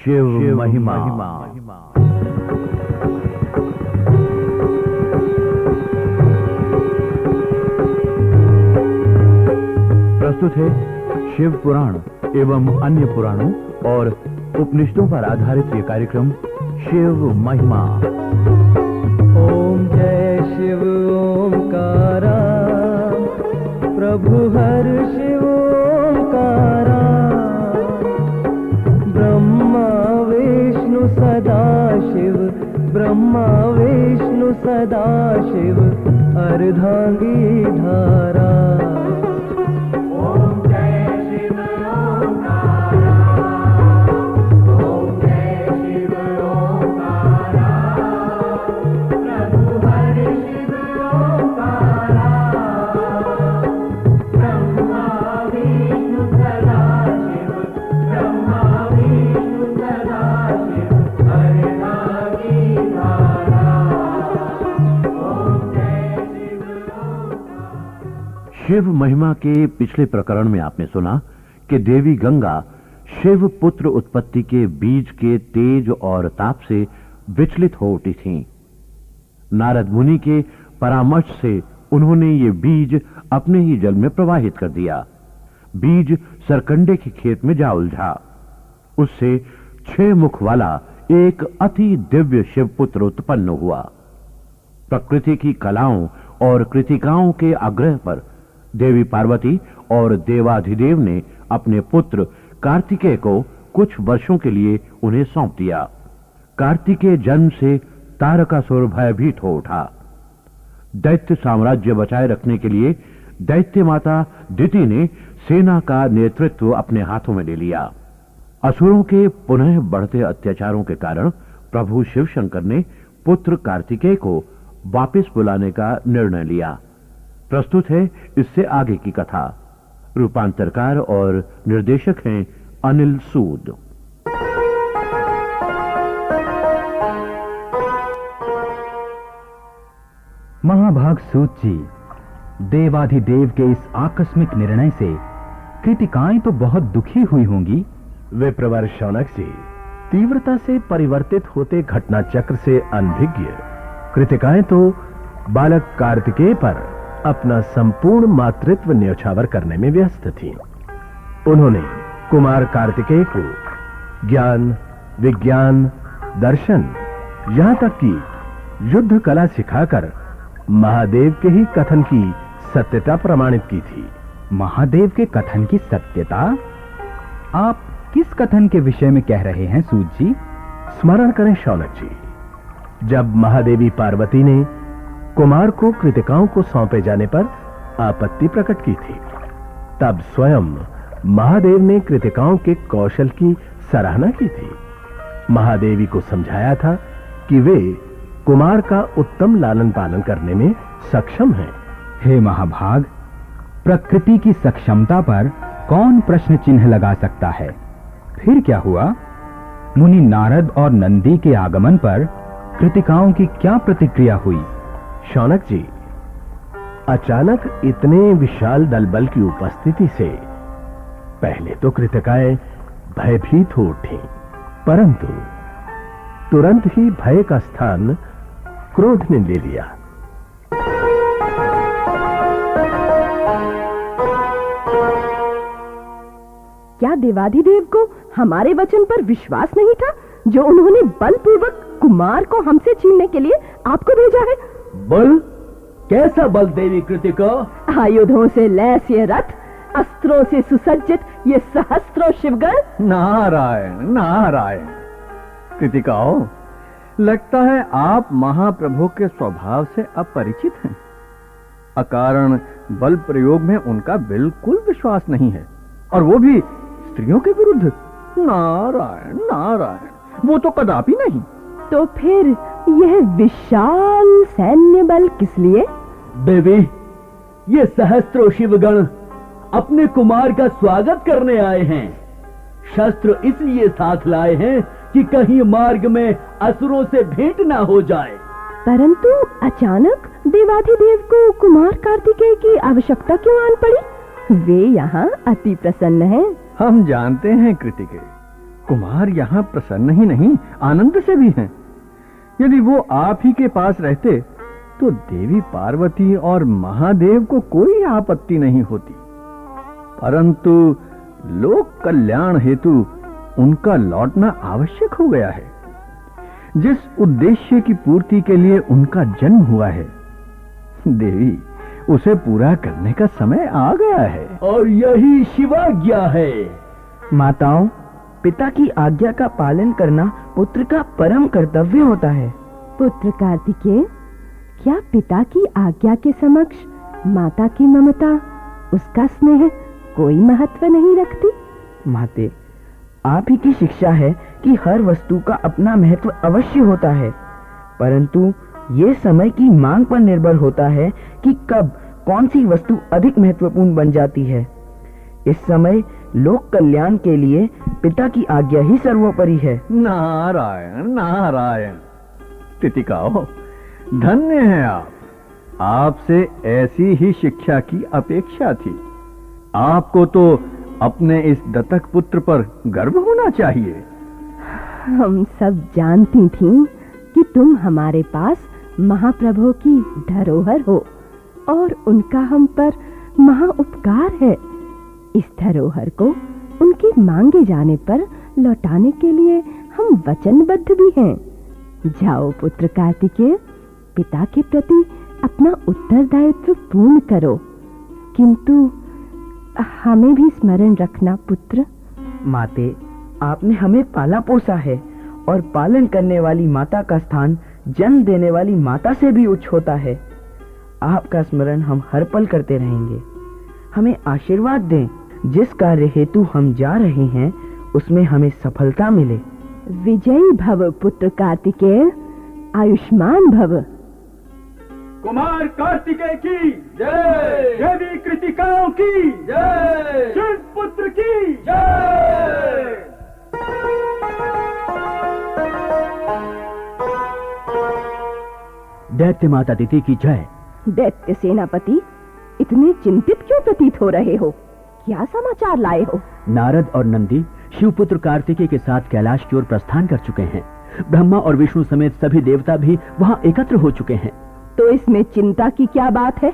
शिव महिमा। प्रस्तुत है शिव पुराण एवं अन्य पुराणों और उपनिषदों पर आधारित ये कार्यक्रम शिव महिमा। ओम जय शिव ओमकारा, प्रभु हर शिव ओमकारा। ब्रह्मा विष्णु सदा शिव, ब्रह्मा विष्णु सदा शिव, अर्धांगी धारा। शिव महिमा के पिछले प्रकरण में आपने सुना कि देवी गंगा शिव पुत्र उत्पत्ति के बीज के तेज और ताप से विचलित हो उठी थीं। नारद मुनि के परामर्श से उन्होंने ये बीज अपने ही जल में प्रवाहित कर दिया। बीज सरकंडे के खेत में जा उलझा। उससे 6 मुख वाला एक अति दिव्य शिव पुत्र उत्पन्न हुआ। प्रकृति की कलाओं और कृतिकाओं के आग्रह पर देवी पार्वती और देवाधिदेव ने अपने पुत्र कार्तिकेय को कुछ वर्षों के लिए उन्हें सौंप दिया। कार्तिकेय जन्म से तारकासुर भयभीत हो उठा। दैत्य साम्राज्य बचाए रखने के लिए दैत्य माता दिति ने सेना का नेतृत्व अपने हाथों में ले लिया। असुरों के पुनः बढ़ते अत्याचारों के कारण प्रभु शिव शंकर ने पुत्र कार्तिकेय को वापस बुलाने का निर्णय लिया। प्रस्तुत है इससे आगे की कथा। रूपांतरकार और निर्देशक हैं अनिल सूद। महाभाग सूत जी, देवाधिदेव के इस आकस्मिक निर्णय से कृतिकाएं तो बहुत दुखी हुई होंगी। विप्रवर शौनक जी, तीव्रता से परिवर्तित होते घटना चक्र से अनभिज्ञ कृतिकाएं तो बालक कार्तिकेय पर अपना संपूर्ण मातृत्व न्यौछावर करने में व्यस्त थीं। उन्होंने कुमार कार्तिकेय को ज्ञान, विज्ञान, दर्शन, यहां तक कि युद्ध कला सिखाकर महादेव के ही कथन की सत्यता प्रमाणित की थी। महादेव के कथन की सत्यता? आप किस कथन के विषय में कह रहे हैं सूत जी? स्मरण करें शौनक जी, जब महादेवी पार्वती ने कुमार को कृतिकाओं को सौंपे जाने पर आपत्ति प्रकट की थी, तब स्वयं महादेव ने कृतिकाओं के कौशल की सराहना की थी। महादेवी को समझाया था कि वे कुमार का उत्तम लालन पालन करने में सक्षम हैं। हे महाभाग, प्रकृति की सक्षमता पर कौन प्रश्न चिन्ह लगा सकता है? फिर क्या हुआ? मुनि नारद और नंदी के आगमन पर कृतिकाओं की क्या प्रतिक्रिया हुई? शौनक जी, अचानक इतने विशाल दलबल की उपस्थिति से पहले तो कृतिकाएं भयभीत हो उठी, परंतु तुरंत ही भय का स्थान क्रोध ने ले लिया। क्या देवाधिदेव को हमारे वचन पर विश्वास नहीं था जो उन्होंने बलपूर्वक कुमार को हमसे छीनने के लिए आपको भेजा है? बल? कैसा बल देवी कृतिका? आयुधों से लैस ये रथ, अस्त्रों से सुसज्जित ये सहस्त्रों शिवगण। नारायण नारायण। कृतिकाओं, लगता है आप महाप्रभु के स्वभाव से अपरिचित हैं। अकारण बल प्रयोग में उनका बिल्कुल विश्वास नहीं है, और वो भी स्त्रियों के विरुद्ध। नारायण नारायण, वो तो कदापि नहीं। तो फिर यह विशाल सैन्य बल किस लिए? देवी, ये सहस्त्रों शिवगण अपने कुमार का स्वागत करने आए हैं। शस्त्र इसलिए साथ लाए हैं कि कहीं मार्ग में असुरों से भेंट ना हो जाए। परंतु अचानक देवाधिदेव को कुमार कार्तिकेय की आवश्यकता क्यों आन पड़ी? वे यहाँ अति प्रसन्न हैं। हम जानते हैं कृतिकेय, कुमार यहाँ प्रसन्न ही नहीं, आनंद से भी हैं। यदि वो आप ही के पास रहते तो देवी पार्वती और महादेव को कोई आपत्ति नहीं होती, परंतु लोक कल्याण हेतु उनका लौटना आवश्यक हो गया है। जिस उद्देश्य की पूर्ति के लिए उनका जन्म हुआ है, देवी उसे पूरा करने का समय आ गया है। और यही शिवाज्ञा है। माताओं, पिता की आज्ञा का पालन करना पुत्र का परम कर्तव्य होता है। पुत्र कार्तिकेय, क्या पिता की आज्ञा के समक्ष माता की ममता, उसका स्नेह कोई महत्व नहीं रखती? माते, आप ही की शिक्षा है कि हर वस्तु का अपना महत्व अवश्य होता है, परंतु ये समय की मांग पर निर्भर होता है कि कब कौन सी वस्तु अधिक महत्वपूर्ण बन जाती है। इस समय लोक कल्याण के लिए पिता की आज्ञा ही सर्वोपरि है। नारायण नारायण। तितिकाओ, धन्य हैं आप। आपसे ऐसी ही शिक्षा की अपेक्षा थी। आपको तो अपने इस दत्तक पुत्र पर गर्व होना चाहिए। हम सब जानती थीं कि तुम हमारे पास महाप्रभु की धरोहर हो और उनका हम पर महा उपकार है। इस धरोहर को उनके मांगे जाने पर लौटाने के लिए हम वचनबद्ध भी हैं। जाओ पुत्र कार्तिकेय, पिता के प्रति अपना उत्तरदायित्व पूर्ण करो, किंतु हमें भी स्मरण रखना पुत्र। माते, आपने हमें पाला पोसा है और पालन करने वाली माता का स्थान जन्म देने वाली माता से भी उच्च होता है। आपका स्मरण हम हर पल करते रहेंगे। हमें आशीर्वाद दें। जिस कार्य हेतु हम जा रहे हैं उसमें हमें सफलता मिले। विजयी भव पुत्र कार्तिकेय, आयुष्मान भव। कुमार कार्तिकेय की जय, देवी कृतिकाओं की जय, शिव पुत्र की जय। दैत्य माता दिति की जय। दैत्य सेनापति, इतने चिंतित क्यों प्रतीत हो रहे हो? क्या समाचार लाए हो? नारद और नंदी शिवपुत्र कार्तिकेय के साथ कैलाश की ओर प्रस्थान कर चुके हैं। ब्रह्मा और विष्णु समेत सभी देवता भी वहां एकत्र हो चुके हैं। तो इसमें चिंता की क्या बात है?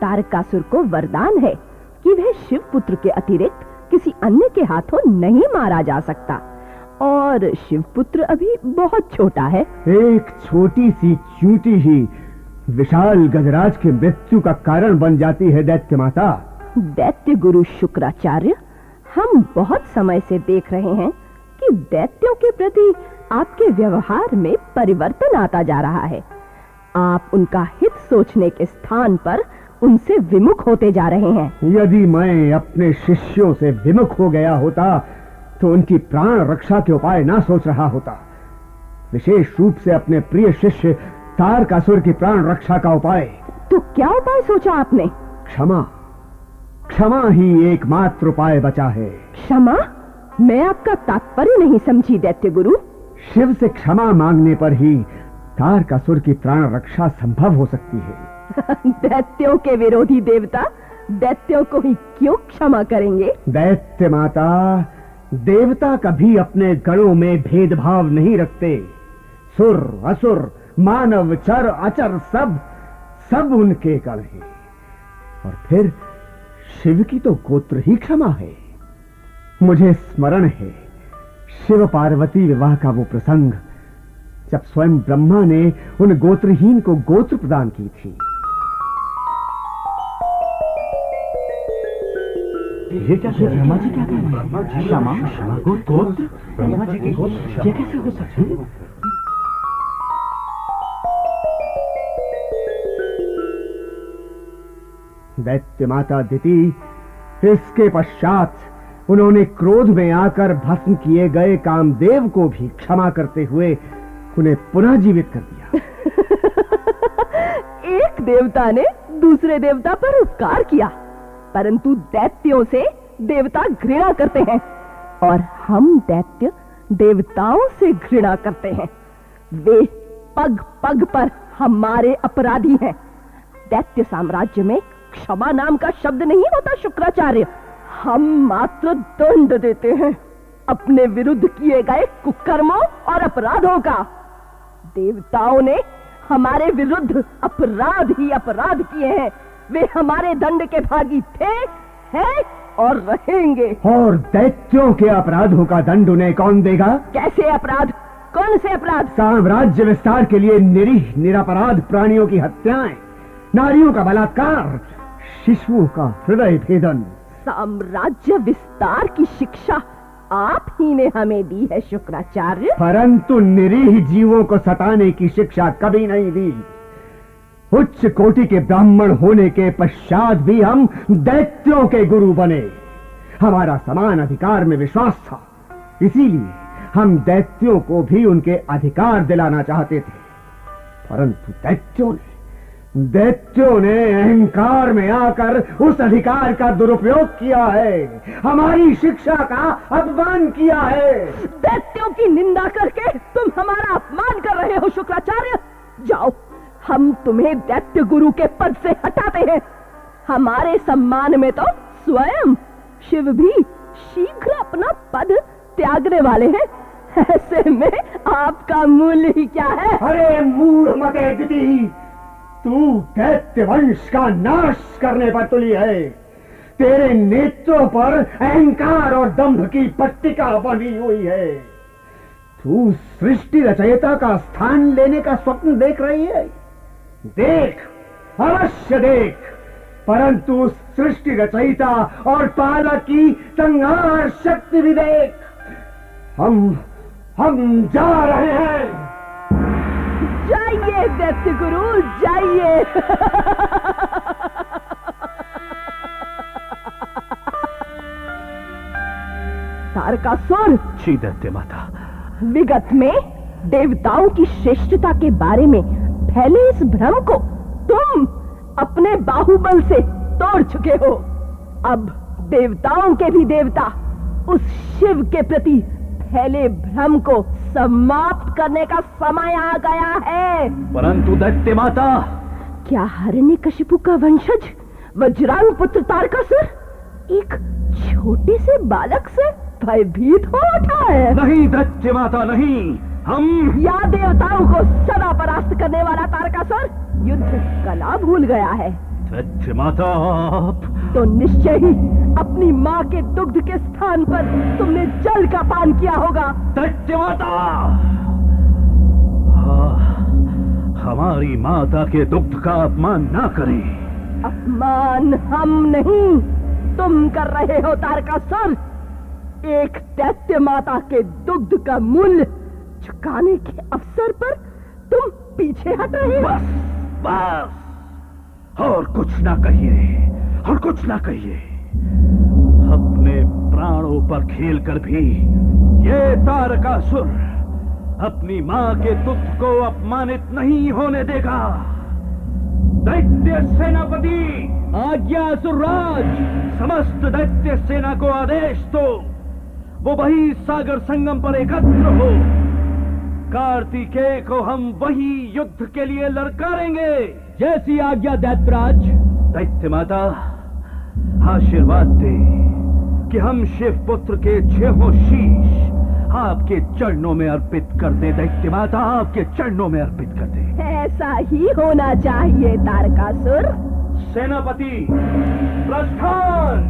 तारकासुर को वरदान है कि वह शिव पुत्र के अतिरिक्त किसी अन्य के हाथों नहीं मारा जा सकता, और शिवपुत्र अभी बहुत छोटा है। एक छोटी सी चूंटी ही विशाल गजराज की मृत्यु का कारण बन जाती है दैत्य माता। दैत्य गुरु शुक्राचार्य, हम बहुत समय से देख रहे हैं कि दैत्यों के प्रति आपके व्यवहार में परिवर्तन आता जा रहा है। आप उनका हित सोचने के स्थान पर उनसे विमुख होते जा रहे हैं। यदि मैं अपने शिष्यों से विमुख हो गया होता तो उनकी प्राण रक्षा के उपाय ना सोच रहा होता, विशेष रूप से अपने प्रिय शिष्य तारकासुर की प्राण रक्षा का उपाय। तो क्या उपाय सोचा आपने? क्षमा, क्षमा ही एकमात्र उपाय बचा है। क्षमा? मैं आपका तात्पर्य नहीं समझी दैत्य गुरु। शिव से क्षमा मांगने पर ही तारकासुर की प्राण रक्षा संभव हो सकती है। दैत्यों के विरोधी देवता दैत्यों को ही क्यों क्षमा करेंगे? दैत्य माता, देवता कभी अपने गणों में भेदभाव नहीं रखते। सुर, असुर, मानव, चर, अचर सब उनके गण हैं। और फिर शिव की तो गोत्र ही क्षमा है। मुझे स्मरण है शिव पार्वती विवाह का वो प्रसंग जब स्वयं ब्रह्मा ने उन गोत्रहीन को गोत्र प्रदान की थी। ये क्या ब्रह्मा जी क्या कह रहे हैं? क्षमा गोत्र, ब्रह्मा जी के गोत्र, ये कैसे हो सकता है? दैत्य माता दिति, इसके पश्चात उन्होंने क्रोध में आकर भस्म किए गए कामदेव को भी क्षमा करते हुए उन्हें पुनः जीवित कर दिया। एक देवता ने दूसरे देवता पर उपकार किया, परंतु दैत्यों से देवता घृणा करते हैं और हम दैत्य देवताओं से घृणा करते हैं। वे पग पग पर हमारे अपराधी हैं। दैत्य साम्राज्य में क्षमा नाम का शब्द नहीं होता शुक्राचार्य। हम मात्र दंड देते हैं। अपने विरुद्ध किए गए कुकर्मों और अपराधों का। देवताओं ने हमारे विरुद्ध अपराध ही अपराध किए हैं। वे हमारे दंड के भागी थे, हैं और रहेंगे। और दैत्यों के अपराधों का दंड उन्हें कौन देगा? कैसे अपराध? कौन से अपराध? साम्राज्य विस्तार के लिए निरीह निरपराध प्राणियों की हत्याएं, नारियों का बलात्कार, शिशुओं का हृदय भेदन। साम्राज्य विस्तार की शिक्षा आप ही ने हमें दी है शुक्राचार्य। परंतु निरीह जीवों को सताने की शिक्षा कभी नहीं दी। उच्च कोटि के ब्राह्मण होने के पश्चात भी हम दैत्यों के गुरु बने। हमारा समान अधिकार में विश्वास था, इसीलिए हम दैत्यों को भी उनके अधिकार दिलाना चाहते थे। परंतु दैत्यों ने अहंकार में आकर उस अधिकार का दुरुपयोग किया है, हमारी शिक्षा का अपमान किया है। दैत्यों की निंदा करके तुम हमारा अपमान कर रहे हो शुक्राचार्य। जाओ, हम तुम्हें दैत्य गुरु के पद से हटाते हैं। हमारे सम्मान में तो स्वयं शिव भी शीघ्र अपना पद त्यागने वाले हैं। ऐसे में आपका मूल्य ही क्या है? अरे मूढ़ मते दिति, तू दैत्य वंश का नाश करने पर तुली है। तेरे नेत्रों पर अहंकार और दंभ की पट्टिका बनी हुई है। तू सृष्टि रचयिता का स्थान लेने का स्वप्न देख रही है। देख, अवश्य देख, परंतु सृष्टि रचयिता और पालक की संहार शक्ति भी देख। हम जा रहे हैं। जाइए दैत्य गुरु, जाइए। तारकासुर। जी दैत्य माता। विगत में देवताओं की श्रेष्ठता के बारे में फैले इस भ्रम को तुम अपने बाहुबल से तोड़ चुके हो। अब देवताओं के भी देवता उस शिव के प्रति फैले भ्रम को समाप्त करने का समय आ गया है। परंतु दैत्य माता, क्या हिरण्यकशिपु का वंशज वज्रांग पुत्र तारकासुर एक छोटे से बालक से भयभीत हो उठा है? नहीं दैत्य माता, नहीं। हम या देवताओं को सदा परास्त करने वाला तारकासुर युद्ध कला भूल गया है? दैत्य माता, तो निश्चय ही अपनी माँ के दुग्ध के स्थान पर तुमने जल का पान किया होगा। दैत्य माता, हमारी माता के दुग्ध का अपमान ना करें। अपमान हम नहीं, तुम कर रहे हो तारकासुर। एक दैत्य माता के दुग्ध का मूल्य चुकाने के अवसर पर तुम पीछे हट रहे हो। बस, और कुछ ना कहिए, और कुछ ना कहिए। अपने प्राणों पर खेलकर भी ये तारकासुर अपनी मां के दुग्ध को अपमानित नहीं होने देगा। दैत्य सेनापति, आज्ञा असुरराज। समस्त दैत्य सेना को आदेश दो, वो वही सागर संगम पर एकत्र हो। कार्तिकेय को हम वही युद्ध के लिए ललकारेंगे। जैसी आज्ञा दैत्यराज। दैत्य माता, आशीर्वाद दे कि हम शिव पुत्र के 6 शीश आपके चरणों में अर्पित कर दे। दैत्य माता, आपके चरणों में अर्पित कर दे। ऐसा ही होना चाहिए तारकासुर। सेनापति प्रस्थान।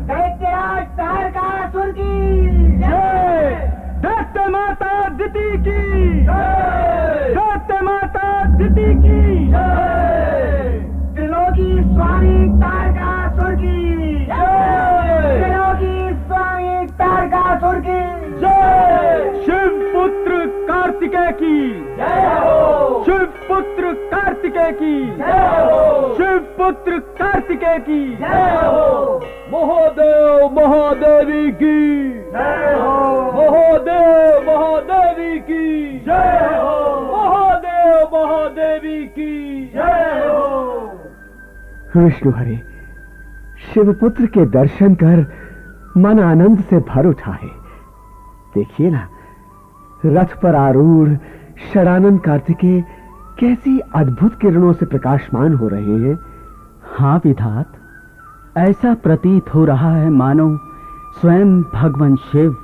दैत्यराज तारकासुर की जय। दैत्य माता दिति की जय। दैत्य माता दिति की जय। त्रिलोकी स्वामी तारकासुर की जय। त्रिलोकी स्वामी तारकासुर की जय। शिव पुत्र कार्तिकेय की जय हो। शिव पुत्र कार्तिकेय की जय हो। शिव पुत्र कार्तिकेय की जय हो। महादेव महादेवी की जय हो। महादेव महादेवी की जय हो। महादेव महादेवी की जय हो। विष्णु हरे, शिवपुत्र के दर्शन कर मन आनंद से भर उठा है। देखिए ना, रथ पर आरूढ़ षडानंद कार्तिकेय कैसी अद्भुत किरणों से प्रकाशमान हो रहे हैं। हाँ विधात, ऐसा प्रतीत हो रहा है मानो स्वयं भगवान शिव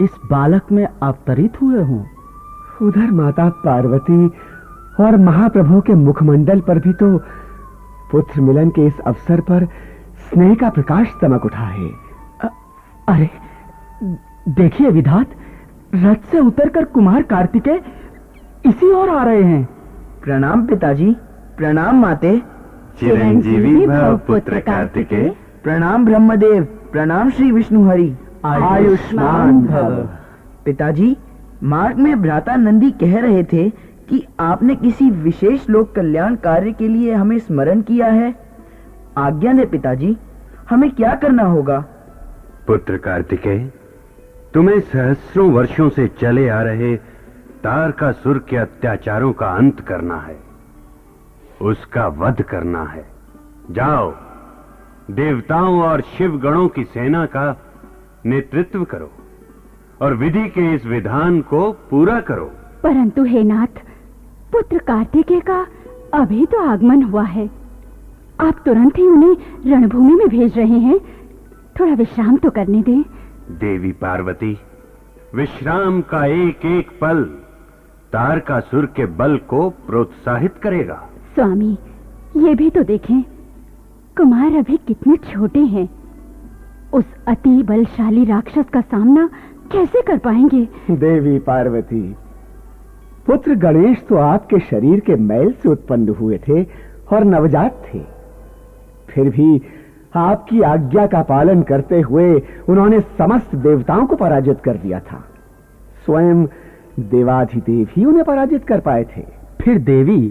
इस बालक में अवतरित हुए हों। उधर माता पार्वती और महाप्रभु के मुखमंडल पर भी तो पुत्र मिलन के इस अवसर पर स्नेह का प्रकाश चमक उठा है। अरे देखिए विधात, रथ से उतरकर कुमार कार्तिकेय इसी ओर आ रहे हैं। प्रणाम पिताजी। प्रणाम माते। चिरंजीवी भव पुत्र कार्तिकेय। प्रणाम ब्रह्मदेव। प्रणाम श्री विष्णु हरि। आयुष्मान भव। पिताजी, मार्ग में भ्राता नंदी कह रहे थे कि आपने किसी विशेष लोक कल्याण कार्य के लिए हमें स्मरण किया है। आज्ञा ने पिताजी, हमें क्या करना होगा? पुत्र कार्तिकेय, तुम्हें सहस्रों वर्षों से चले आ रहे तारकासुर के अत्याचारों का अंत करना है, उसका वध करना है। जाओ, देवताओं और शिव गणों की सेना का नेतृत्व करो और विधि के इस विधान को पूरा करो। परंतु हे नाथ, पुत्र कार्तिकेय का अभी तो आगमन हुआ है। आप तुरंत ही उन्हें रणभूमि में भेज रहे हैं। थोड़ा विश्राम तो करने दें। देवी पार्वती, विश्राम का एक एक पल तारकासुर के बल को प्रोत्साहित करेगा। स्वामी, ये भी तो देखें, कुमार अभी कितने छोटे हैं। उस अति बलशाली राक्षस का सामना कैसे कर पाएंगे? देवी पार्वती, पुत्र गणेश तो आपके शरीर के मैल से उत्पन्न हुए थे और नवजात थे। फिर भी आपकी आज्ञा का पालन करते हुए उन्होंने समस्त देवताओं को पराजित कर दिया था। स्वयं देवाधिदेव ही उन्हें पराजित कर पाए थे। फिर देवी,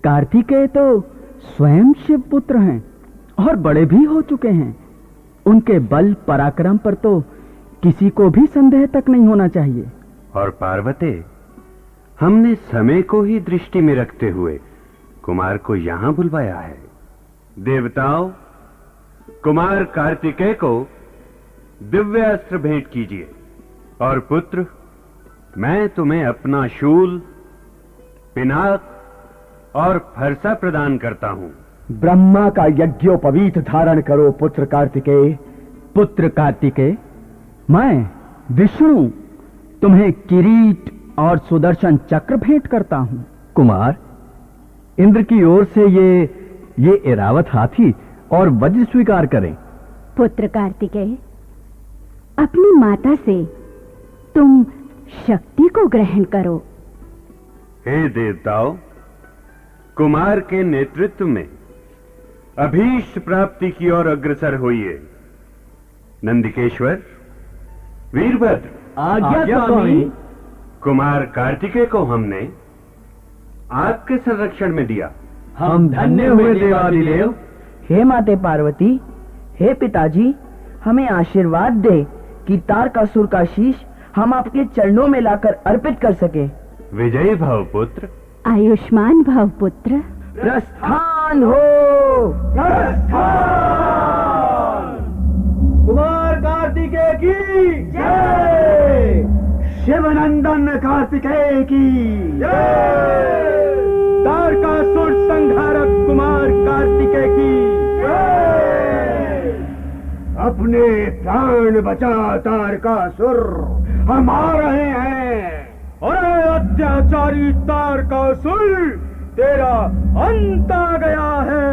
कार्तिकेय तो स्वयं शिव पुत्र हैं और बड़े भी हो चुके हैं। उनके बल पराक्रम पर तो किसी को भी संदेह तक नहीं होना चाहिए। और पार्वती, हमने समय को ही दृष्टि में रखते हुए कुमार को यहां बुलवाया है। देवताओं, कुमार कार्तिकेय को दिव्य अस्त्र भेंट कीजिए। और पुत्र, मैं तुम्हें अपना शूल, पिनाक और फरसा प्रदान करता हूं। ब्रह्मा का यज्ञोपवीत धारण करो पुत्र कार्तिकेय। पुत्र कार्तिकेय, मैं विष्णु तुम्हें किरीट और सुदर्शन चक्र भेंट करता हूं। कुमार, इंद्र की ओर से ये ऐरावत हाथी और वज्र स्वीकार करें। पुत्र कार्तिकेय, अपनी माता से तुम शक्ति को ग्रहण करो। हे देवताओं, कुमार के नेतृत्व में अभीष्ट प्राप्ति की ओर अग्रसर होइए। नंदिकेश्वर, वीरभद्र, आज्ञा स्वामी। कुमार कार्तिकेय को हमने आपके संरक्षण में दिया। हम धन्य हुए देवादिदेव। हे माते पार्वती, हे पिताजी, हमें आशीर्वाद दे कि तारकासुर का शीश हम आपके चरणों में लाकर अर्पित कर सके। विजयी भव पुत्र। आयुष्मान भव पुत्र। प्रस्थान हो। कुमार कार्तिकेय की जय। शिवनंदन कार्तिकेय की जय। तारकासुर संहारक कुमार कार्तिकेय की जय। अपने प्राण बचा तारकासुर, हम आ रहे हैं। अरे अत्याचारी तारकासुर, तेरा अंत आ गया है।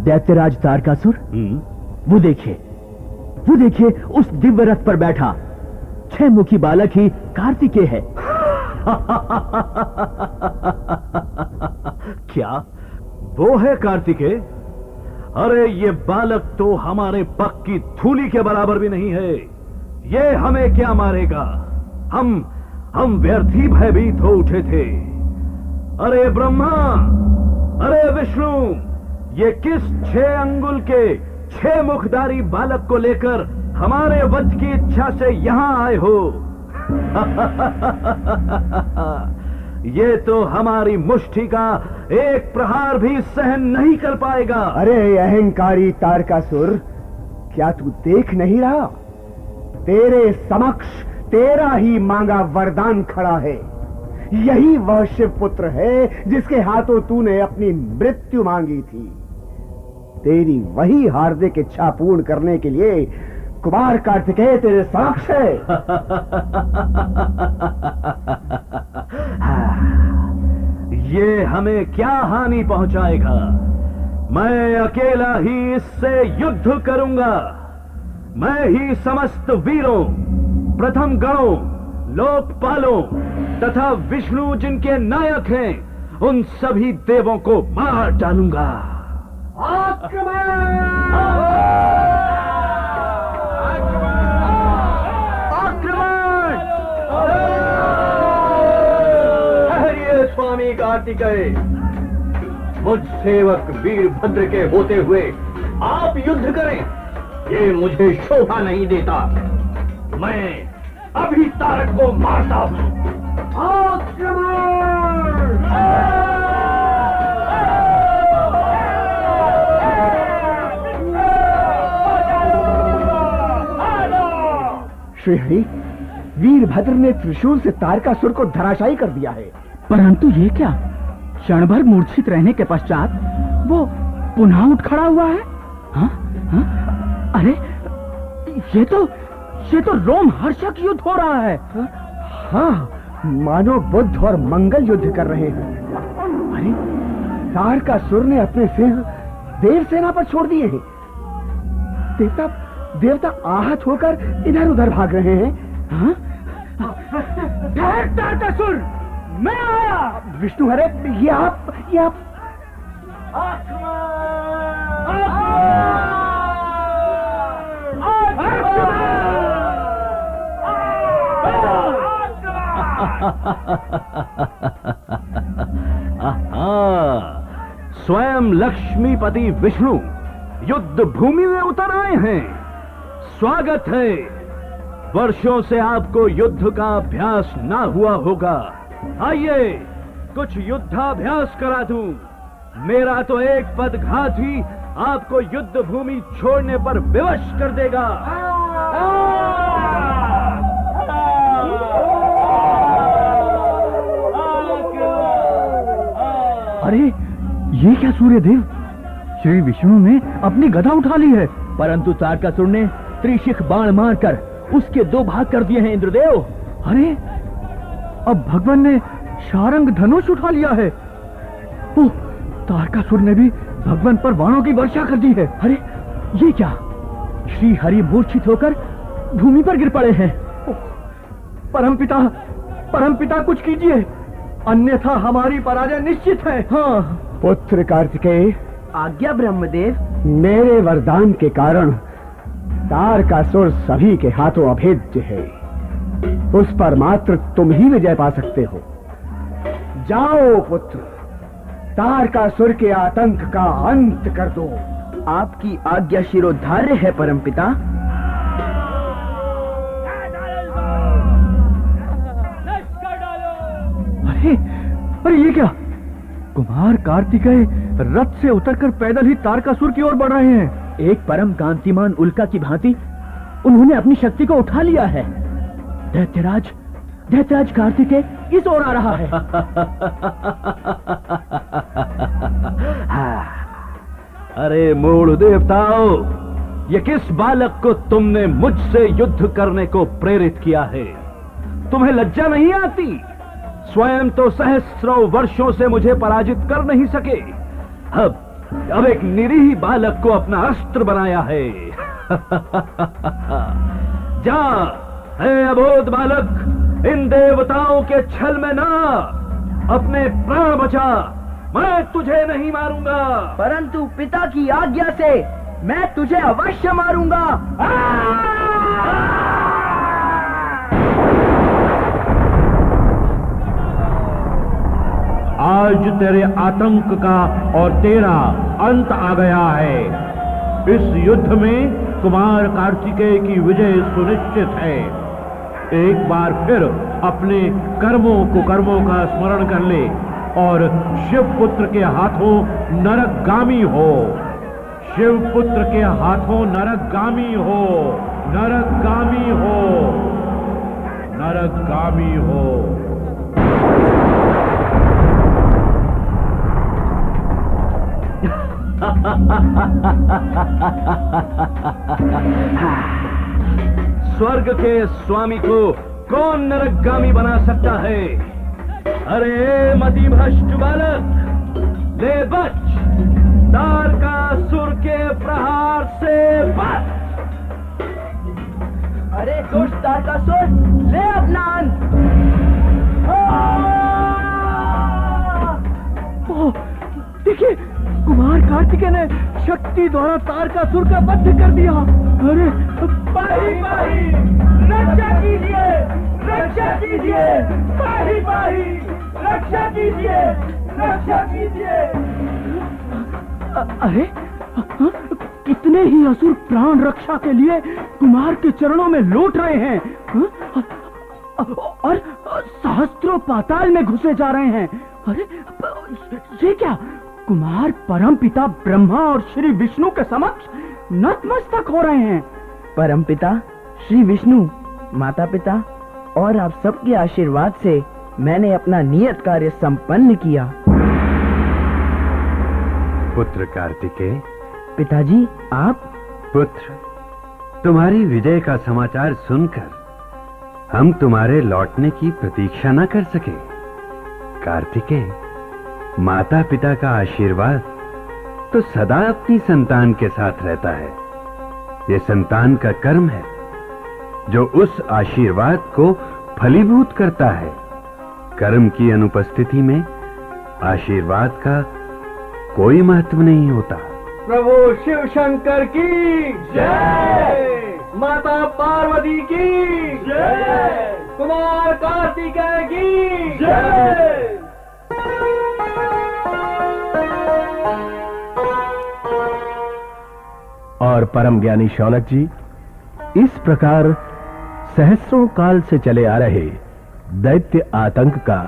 दैत्यराज तारकासुर, वो देखिए उस दिव्य रथ पर बैठा 6 मुखी बालक ही कार्तिकेय है। क्या वो है कार्तिकेय? अरे ये बालक तो हमारे पग की धूली के बराबर भी नहीं है। ये हमें क्या मारेगा? हम व्यर्थ ही भयभीत हो उठे थे। अरे ब्रह्मा, अरे विष्णु, ये किस 6 अंगुल के 6 मुखधारी बालक को लेकर हमारे वध की इच्छा से यहां आए हो? ये तो हमारी मुष्टि का एक प्रहार भी सहन नहीं कर पाएगा। अरे अहंकारी तारकासुर, क्या तू देख नहीं रहा? तेरे समक्ष तेरा ही मांगा वरदान खड़ा है। यही वह शिवपुत्र है जिसके हाथों तूने अपनी मृत्यु मांगी थी। तेरी वही हार्दिक इच्छा पूर्ण करने के लिए कुमार कार्तिकेय तेरे समक्ष है। ये हमें क्या हानि पहुंचाएगा? मैं अकेला ही इससे युद्ध करूंगा। मैं ही समस्त वीरों, प्रथम गणों, लोकपालों तथा विष्णु जिनके नायक हैं, उन सभी देवों को मार डालूंगा। स्वामी कार्तिकेय, मुझ सेवक वीरभद्र के होते हुए आप युद्ध करें, ये मुझे शोभा नहीं देता। मैं अभी तारक को मारता हूं। श्रीहरि, वीरभद्र ने त्रिशूल से तारकासुर को धराशायी कर दिया है। परंतु ये क्या? क्षण भर मूर्छित रहने के पश्चात वो पुनः उठ खड़ा हुआ है। हाँ? हाँ? अरे ये तो रोमहर्षक युद्ध हो रहा है। हाँ, मानो बुद्ध और मंगल युद्ध कर रहे हैं। अरे, तारकासुर ने अपने सिंह देवसेना पर छोड़ दिए हैं। देवता आहत होकर इधर उधर भाग रहे हैं। हाँ? तारकासुर, मैं आया। विष्णु हरे, ये आप स्वयं लक्ष्मीपति विष्णु युद्ध भूमि में उतर आए हैं। स्वागत है। वर्षों से आपको युद्ध का अभ्यास ना हुआ होगा। आइए कुछ युद्धाभ्यास करा दूं। मेरा तो एक पदघात ही आपको युद्ध भूमि छोड़ने पर विवश कर देगा। अरे, ये क्या सूर्यदेव? श्री विष्णु ने अपनी गदा उठा ली है, परंतु तारकासुर ने त्रिशिख बाण मारकर उसके दो भाग कर दिए हैं इंद्रदेव। अरे, अब भगवान ने शारंग धनुष उठा लिया है। ओह, तारकासुर ने भी भगवान पर बाणों की वर्षा कर दी है। अरे, ये क्या? श्री हरि मूर्छित होकर भूमि पर गिर पड़े हैं। परमपिता कुछ कीजिए, अन्यथा हमारी पराजय निश्चित है। हाँ। पुत्र कार्तिकेय, आज्ञा ब्रह्मदेव। मेरे वरदान के कारण तारकासुर सभी के हाथों अभेद्य है। उस पर मात्र तुम ही विजय पा सकते हो। जाओ पुत्र, तारकासुर के आतंक का अंत कर दो। आपकी आज्ञा शिरोधार्य है परमपिता। अरे ये क्या? कुमार कार्तिकेय रथ से उतरकर पैदल ही तारकासुर की ओर बढ़ रहे हैं। एक परम कांतिमान उल्का की भांति उन्होंने अपनी शक्ति को उठा लिया है। दैत्यराज कार्तिकेय इस ओर आ रहा है। अरे मूढ़ देवताओं, ये किस बालक को तुमने मुझसे युद्ध करने को प्रेरित किया है? तुम्हें लज्जा नहीं आती? स्वयं तो सहस्रों वर्षों से मुझे पराजित कर नहीं सके, अब एक निरीह बालक को अपना अस्त्र बनाया है। जा, है अबोध बालक, इन देवताओं के छल में ना अपने प्राण बचा। मैं तुझे नहीं मारूंगा, परंतु पिता की आज्ञा से मैं तुझे अवश्य मारूंगा। आज तेरे आतंक का और तेरा अंत आ गया है। इस युद्ध में कुमार कार्तिकेय की विजय सुनिश्चित है। एक बार फिर अपने कर्मों कुकर्मों का स्मरण कर ले और शिवपुत्र के हाथों नरकगामी हो। शिवपुत्र के हाथों नरकगामी हो, नरकगामी हो, नरकगामी हो। स्वर्ग के स्वामी को कौन नरकगामी बना सकता है? अरे मतिभ्रष्ट बालक, ले बच, तारकासुर के प्रहार से बच। अरे दुष्ट तारकासुर, ले अपना अंत। देखिए, कुमार कार्तिकेय ने शक्ति द्वारा तारकासुर का वध कर दिया। अरे पाही पाही, रक्षा कीजिए, रक्षा कीजिए, पाही पाही, रक्षा कीजिए, रक्षा कीजिए। अरे कितने ही असुर प्राण रक्षा के लिए कुमार के चरणों में लौट रहे हैं और सहस्त्रों पाताल में घुसे जा रहे हैं। अरे ये क्या? कुमार परमपिता ब्रह्मा और श्री विष्णु के समक्ष नतमस्तक हो रहे हैं। परमपिता श्री विष्णु, माता पिता और आप सबके आशीर्वाद से मैंने अपना नियत कार्य संपन्न किया। पुत्र कार्तिकेय। पिताजी, आप? पुत्र, तुम्हारी विजय का समाचार सुनकर हम तुम्हारे लौटने की प्रतीक्षा न कर सके। कार्तिकेय, माता पिता का आशीर्वाद तो सदा अपनी संतान के साथ रहता है। यह संतान का कर्म है जो उस आशीर्वाद को फलीभूत करता है। कर्म की अनुपस्थिति में आशीर्वाद का कोई महत्व नहीं होता। प्रभु शिव शंकर की जय, माता पार्वती की जय, कुमार कार्तिकेय की जय। और परम ज्ञानी शौनक जी, इस प्रकार सहस्रों काल से चले आ रहे दैत्य आतंक का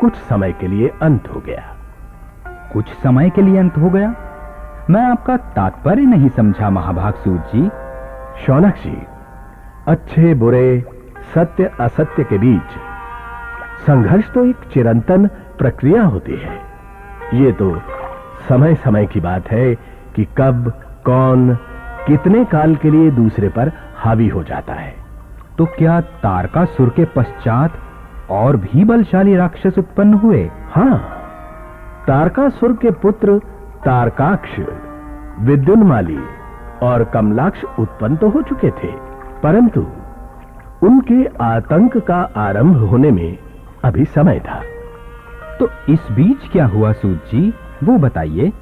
कुछ समय के लिए अंत हो गया। कुछ समय के लिए अंत हो गया? मैं आपका तात्पर्य नहीं समझा महाभागसूत जी। शौनक जी, अच्छे बुरे, सत्य असत्य के बीच संघर्ष तो एक चिरंतन प्रक्रिया होती है। ये तो समय समय की बात है कि कब कौन कितने काल के लिए दूसरे पर हावी हो जाता है। तो क्या तारकासुर के पश्चात और भी बलशाली राक्षस उत्पन्न हुए? हाँ, तारकासुर के पुत्र तारकाक्ष, विद्युन्माली और कमलाक्ष उत्पन्न तो हो चुके थे, परंतु उनके आतंक का आरंभ होने में अभी समय था। तो इस बीच क्या हुआ सूत जी, वो बताइए।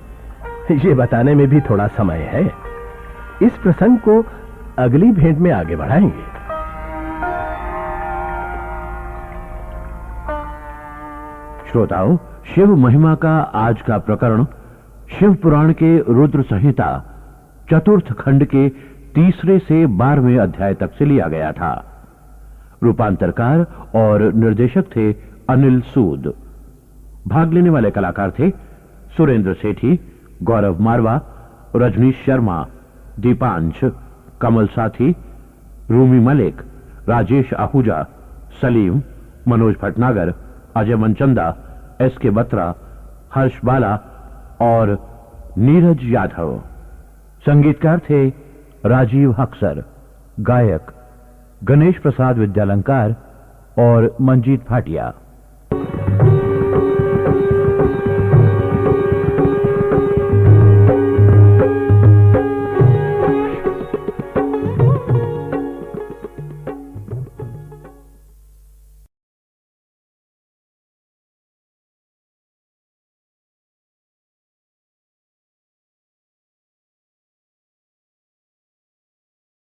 ये बताने में भी थोड़ा समय है। इस प्रसंग को अगली भेंट में आगे बढ़ाएंगे। श्रोताओं, शिव महिमा का आज का प्रकरण शिव पुराण के रुद्र संहिता चतुर्थ खंड के 3 से 12वें अध्याय तक से लिया गया था। रूपांतरकार और निर्देशक थे अनिल सूद। भाग लेने वाले कलाकार थे सुरेंद्र सेठी, गौरव मारवा, रजनीश शर्मा, दीपांश, कमल साथी, रूमी मलिक, राजेश आहूजा, सलीम, मनोज भटनागर, अजय मनचंदा, एस.के. बत्रा, हर्ष बाला और नीरज यादव। संगीतकार थे राजीव हक्सर। गायक गणेश प्रसाद विद्यालंकार और मंजीत भाटिया।